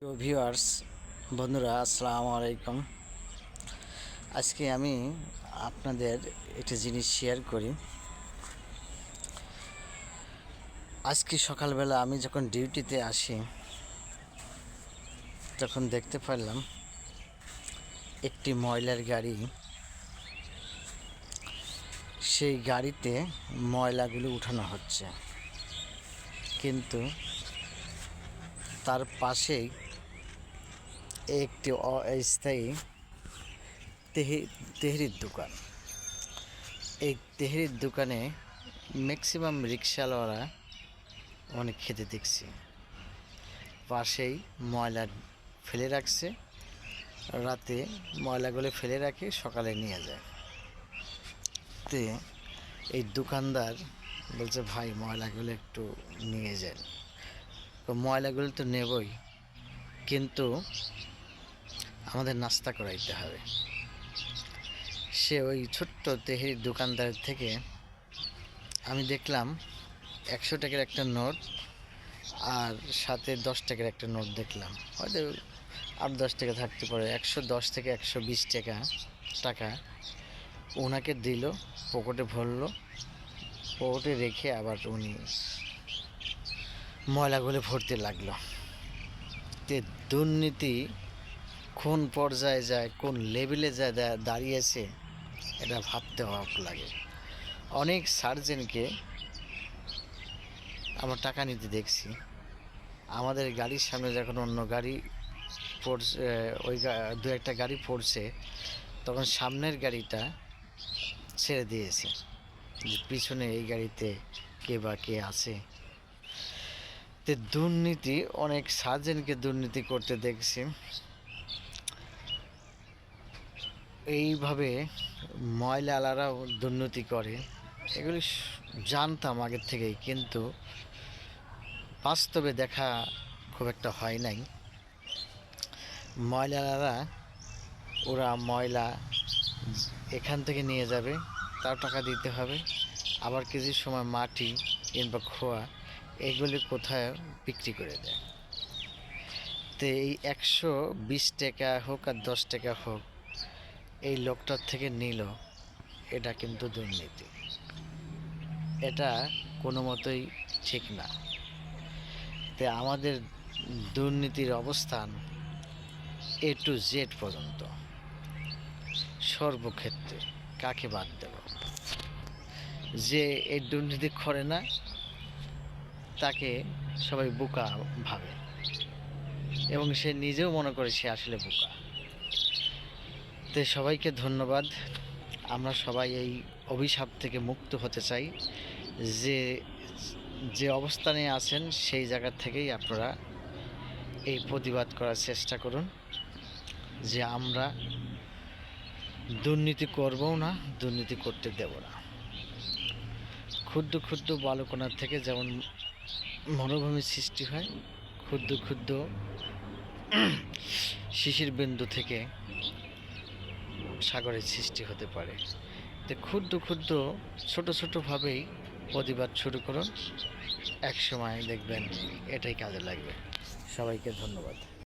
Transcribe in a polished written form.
প্রিয় ভিউয়ার্স বন্ধুরা, আসসালামু আলাইকুম। আজকে আমি আপনাদের একটা জিনিস শেয়ার করি। আজকে সকালবেলা আমি যখন ডিউটিতে আসি তখন দেখতে পারলাম একটি ময়লার গাড়ি, সেই গাড়িতে ময়লাগুলো উঠানো হচ্ছে, কিন্তু তার পাশেই একটি অস্থায়ী তেহরির দোকান। এই তেহরির দোকানে ম্যাক্সিমাম রিক্সাওয়ালারা অনেক খেতে দেখছি, পাশেই ময়লা ফেলে রাখছে, রাতে ময়লাগুলো ফেলে রাখে, সকালে নিয়ে যায়। তে এই দোকানদার বলছে, ভাই ময়লাগুলো একটু নিয়ে যান। তো ময়লাগুলো তো নেবই, কিন্তু আমাদের নাস্তা করাইতে হবে। সে ওই ছোট্ট তেহরির দোকানদার থেকে আমি দেখলাম 100 টাকার একটা নোট আর সাথে 10 টাকার একটা নোট দেখলাম, হয়তো 8-10 টাকা থাকতে পারে। 110 থেকে 120 টাকা ওনাকে দিল, পকেটে ভরলো, পকেটে রেখে আবার উনি ময়লাগুলো ভরতে লাগলো। তে দুর্নীতি কোন পর্যায়ে যায়, কোন লেভেলে যায় দাঁড়িয়েছে, এটা ভাবতে অবাক লাগে। অনেক সার্জেনকে আমরা টাকা নিতে দেখছি। আমাদের গাড়ির সামনে যখন অন্য গাড়ি পড়ছে, ওই দু একটা গাড়ি পড়ছে, তখন সামনের গাড়িটা ছেড়ে দিয়েছে যে পিছনে এই গাড়িতে কে আছে। তো দুর্নীতি, অনেক সার্জেনকে দুর্নীতি করতে দেখছি। এইভাবে ময়লাওয়ালারাও দুর্নীতি করে, এগুলি জানতাম আগের থেকেই, কিন্তু বাস্তবে দেখা খুব একটা হয় নাই। ময়লাওয়ালারা ওরা ময়লা এখান থেকে নিয়ে যাবে, তার টাকা দিতে হবে, আবার কিছু সময় মাটি কিংবা খোয়া এগুলি কোথায় বিক্রি করে দেয়। তো এই 120 টাকা হোক আর 10 টাকা হোক, এই লোকটার থেকে নিল, এটা কিন্তু দুর্নীতি, এটা কোনো মতোই ঠিক না। তো আমাদের দুর্নীতির অবস্থান A to Z পর্যন্ত, সর্বক্ষেত্রে। কাকে বাদ দেব? যে এই দুর্নীতি করে না তাকে সবাই বোকা ভাবে, এবং সে নিজেও মনে করে সে আসলে বোকা। তো সবাইকে ধন্যবাদ। আমরা সবাই এই অভিশাপ থেকে মুক্ত হতে চাই। যে অবস্থানে আছেন সেই জায়গা থেকেই আপনারা এই প্রতিবাদ করার চেষ্টা করুন যে আমরা দুর্নীতি করবও না, দুর্নীতি করতে দেব না। ক্ষুদ্র ক্ষুদ্র বালুকণার থেকে যেমন মরুভূমির সৃষ্টি হয়, ক্ষুদ্র ক্ষুদ্র শিশির বিন্দু থেকে সাগরের সৃষ্টি হতে পারে। তো ক্ষুদ্র ক্ষুদ্র ছোট ছোটোভাবেই প্রতিবাদ শুরু করুন, এক সময় দেখবেন এটাই কাজে লাগবে। সবাইকে ধন্যবাদ।